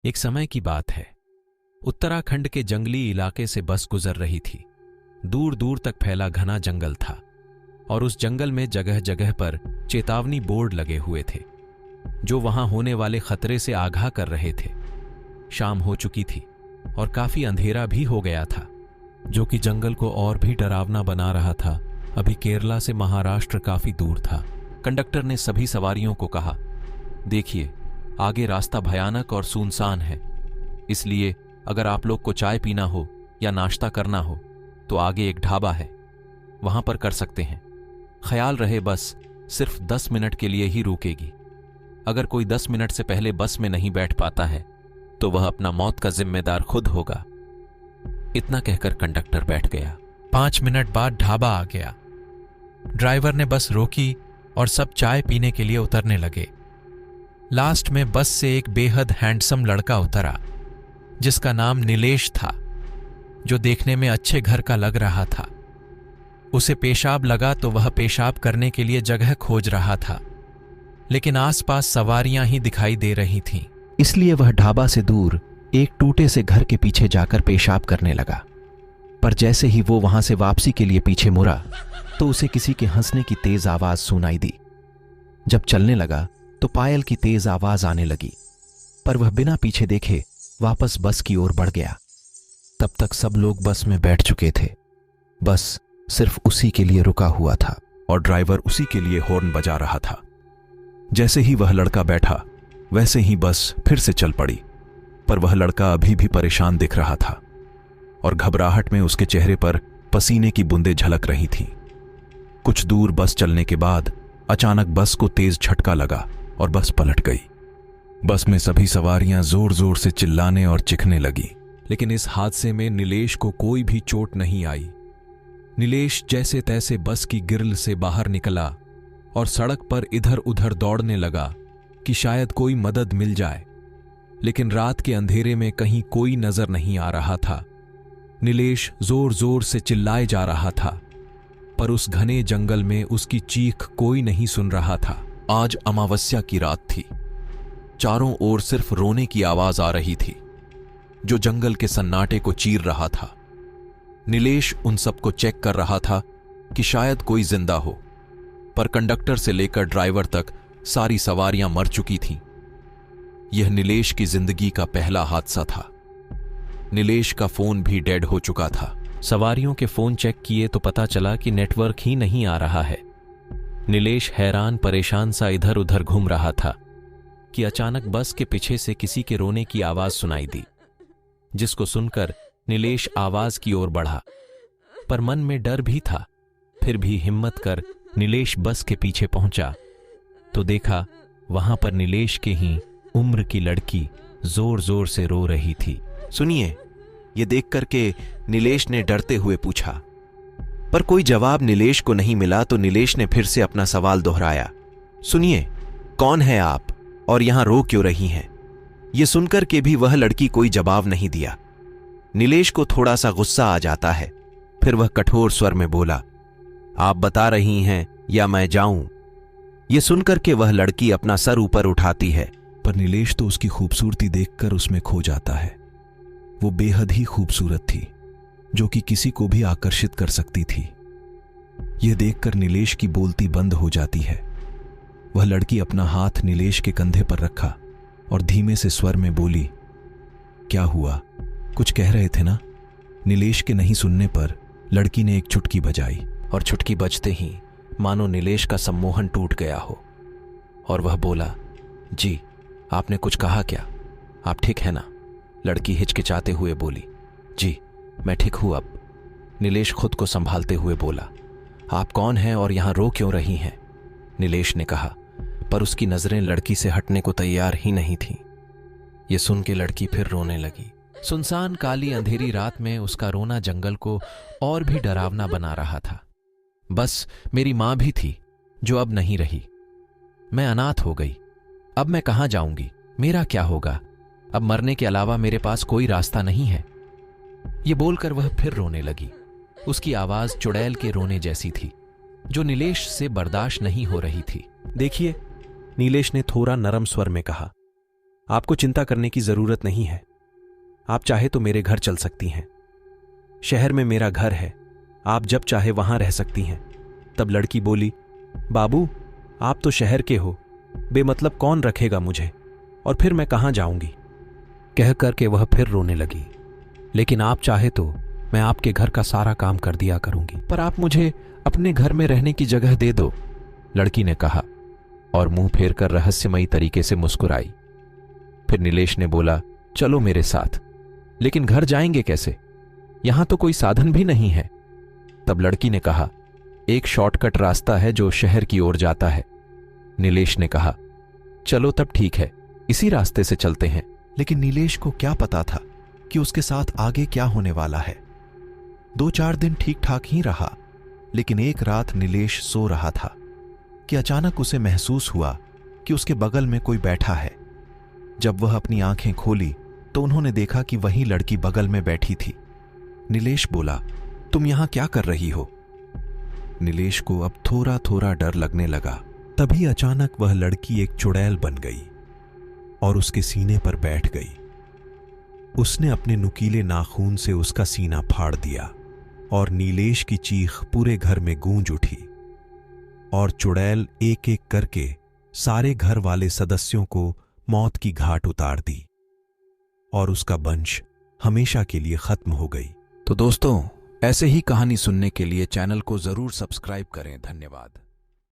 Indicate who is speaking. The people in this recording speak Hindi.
Speaker 1: एक समय की बात है। उत्तराखंड के जंगली इलाके से बस गुजर रही थी। दूर दूर तक फैला घना जंगल था और उस जंगल में जगह जगह पर चेतावनी बोर्ड लगे हुए थे जो वहां होने वाले खतरे से आगाह कर रहे थे। शाम हो चुकी थी और काफी अंधेरा भी हो गया था, जो कि जंगल को और भी डरावना बना रहा था। अभी केरला से महाराष्ट्र काफी दूर था। कंडक्टर ने सभी सवारियों को कहा, देखिए आगे रास्ता भयानक और सुनसान है, इसलिए अगर आप लोग को चाय पीना हो या नाश्ता करना हो तो आगे एक ढाबा है, वहां पर कर सकते हैं। ख्याल रहे बस सिर्फ 10 मिनट के लिए ही रुकेगी। अगर कोई 10 मिनट से पहले बस में नहीं बैठ पाता है तो वह अपना मौत का जिम्मेदार खुद होगा। इतना कहकर कंडक्टर बैठ गया।
Speaker 2: 5 मिनट बाद ढाबा आ गया। ड्राइवर ने बस रोकी और सब चाय पीने के लिए उतरने लगे। लास्ट में बस से एक बेहद हैंडसम लड़का उतरा जिसका नाम नीलेश था, जो देखने में अच्छे घर का लग रहा था। उसे पेशाब लगा तो वह पेशाब करने के लिए जगह खोज रहा था, लेकिन आसपास सवारियां ही दिखाई दे रही थीं।
Speaker 3: इसलिए वह ढाबा से दूर एक टूटे से घर के पीछे जाकर पेशाब करने लगा। पर जैसे ही वो वहां से वापसी के लिए पीछे मुड़ा तो उसे किसी के हंसने की तेज आवाज सुनाई दी। जब चलने लगा तो पायल की तेज आवाज आने लगी, पर वह बिना पीछे देखे वापस बस की ओर बढ़ गया। तब तक सब लोग बस में बैठ चुके थे। बस सिर्फ उसी के लिए रुका हुआ था और ड्राइवर उसी के लिए हॉर्न बजा रहा था। जैसे ही वह लड़का बैठा वैसे ही बस फिर से चल पड़ी, पर वह लड़का अभी भी परेशान दिख रहा था और घबराहट में उसके चेहरे पर पसीने की बूंदें झलक रही थीं। कुछ दूर बस चलने के बाद अचानक बस को तेज झटका लगा और बस पलट गई। बस में सभी सवारियां जोर जोर से चिल्लाने और चिखने लगी, लेकिन इस हादसे में नीलेश को कोई भी चोट नहीं आई। नीलेश जैसे तैसे बस की ग्रिल से बाहर निकला और सड़क पर इधर उधर दौड़ने लगा कि शायद कोई मदद मिल जाए, लेकिन रात के अंधेरे में कहीं कोई नजर नहीं आ रहा था। नीलेश जोर जोर से चिल्लाए जा रहा था, पर उस घने जंगल में उसकी चीख कोई नहीं सुन रहा था। आज अमावस्या की रात थी। चारों ओर सिर्फ रोने की आवाज आ रही थी जो जंगल के सन्नाटे को चीर रहा था। नीलेश उन सबको चेक कर रहा था कि शायद कोई जिंदा हो, पर कंडक्टर से लेकर ड्राइवर तक सारी सवारियां मर चुकी थीं। यह नीलेश की जिंदगी का पहला हादसा था। नीलेश का फोन भी डेड हो चुका था।
Speaker 1: सवारियों के फोन चेक किए तो पता चला कि नेटवर्क ही नहीं आ रहा है। नीलेश हैरान परेशान सा इधर उधर घूम रहा था कि अचानक बस के पीछे से किसी के रोने की आवाज सुनाई दी, जिसको सुनकर नीलेश आवाज की ओर बढ़ा, पर मन में डर भी था। फिर भी हिम्मत कर नीलेश बस के पीछे पहुंचा तो देखा वहां पर नीलेश के ही उम्र की लड़की जोर जोर से रो रही थी।
Speaker 3: सुनिए, ये देख करके नीलेश ने डरते हुए पूछा, पर कोई जवाब नीलेश को नहीं मिला तो नीलेश ने फिर से अपना सवाल दोहराया, सुनिए, कौन है आप और यहां रो क्यों रही हैं? ये सुनकर के भी वह लड़की कोई जवाब नहीं दिया। नीलेश को थोड़ा सा गुस्सा आ जाता है। फिर वह कठोर स्वर में बोला, आप बता रही हैं या मैं जाऊं? ये सुनकर के वह लड़की अपना सर ऊपर उठाती है, पर नीलेश तो उसकी खूबसूरती देखकर उसमें खो जाता है। वो बेहद ही खूबसूरत थी, जो कि किसी को भी आकर्षित कर सकती थी। यह देखकर नीलेश की बोलती बंद हो जाती है। वह लड़की अपना हाथ नीलेश के कंधे पर रखा और धीमे से स्वर में बोली, क्या हुआ? कुछ कह रहे थे ना? नीलेश के नहीं सुनने पर लड़की ने एक चुटकी बजाई और चुटकी बजते ही मानो नीलेश का सम्मोहन टूट गया हो और वह बोला, जी आपने कुछ कहा क्या? आप ठीक है ना? लड़की हिचकिचाते हुए बोली, जी मैं ठीक हूं अब। नीलेश खुद को संभालते हुए बोला, आप कौन हैं और यहां रो क्यों रही हैं? नीलेश ने कहा, पर उसकी नजरें लड़की से हटने को तैयार ही नहीं थीं। ये सुन के लड़की फिर रोने लगी। सुनसान काली अंधेरी रात में उसका रोना जंगल को और भी डरावना बना रहा था। बस मेरी मां भी थी जो अब नहीं रही। मैं अनाथ हो गई। अब मैं कहां जाऊंगी? मेरा क्या होगा? अब मरने के अलावा मेरे पास कोई रास्ता नहीं है। ये बोलकर वह फिर रोने लगी। उसकी आवाज चुड़ैल के रोने जैसी थी, जो नीलेश से बर्दाश्त नहीं हो रही थी। देखिए, नीलेश ने थोड़ा नरम स्वर में कहा, आपको चिंता करने की जरूरत नहीं है। आप चाहे तो मेरे घर चल सकती हैं। शहर में मेरा घर है, आप जब चाहे वहां रह सकती हैं। तब लड़की बोली, बाबू आप तो शहर के हो, बेमतलब कौन रखेगा मुझे, और फिर मैं कहां जाऊंगी। कह करके वह फिर रोने लगी। लेकिन आप चाहे तो मैं आपके घर का सारा काम कर दिया करूंगी, पर आप मुझे अपने घर में रहने की जगह दे दो, लड़की ने कहा और मुंह फेर कर रहस्यमयी तरीके से मुस्कुराई। फिर नीलेश ने बोला, चलो मेरे साथ। लेकिन घर जाएंगे कैसे, यहां तो कोई साधन भी नहीं है। तब लड़की ने कहा, एक शॉर्टकट रास्ता है जो शहर की ओर जाता है। नीलेश ने कहा, चलो तब ठीक है, इसी रास्ते से चलते हैं। लेकिन नीलेश को क्या पता था कि उसके साथ आगे क्या होने वाला है। 2-4 दिन ठीक ठाक ही रहा, लेकिन एक रात नीलेश सो रहा था कि अचानक उसे महसूस हुआ कि उसके बगल में कोई बैठा है। जब वह अपनी आंखें खोली तो उन्होंने देखा कि वही लड़की बगल में बैठी थी। नीलेश बोला, तुम यहां क्या कर रही हो? नीलेश को अब थोड़ा थोड़ा डर लगने लगा। तभी अचानक वह लड़की एक चुड़ैल बन गई और उसके सीने पर बैठ गई। उसने अपने नुकीले नाखून से उसका सीना फाड़ दिया और नीलेश की चीख पूरे घर में गूंज उठी और चुड़ैल एक एक करके सारे घर वाले सदस्यों को मौत की घाट उतार दी और उसका वंश हमेशा के लिए खत्म हो गई। तो दोस्तों, ऐसे ही कहानी सुनने के लिए चैनल को जरूर सब्सक्राइब करें। धन्यवाद।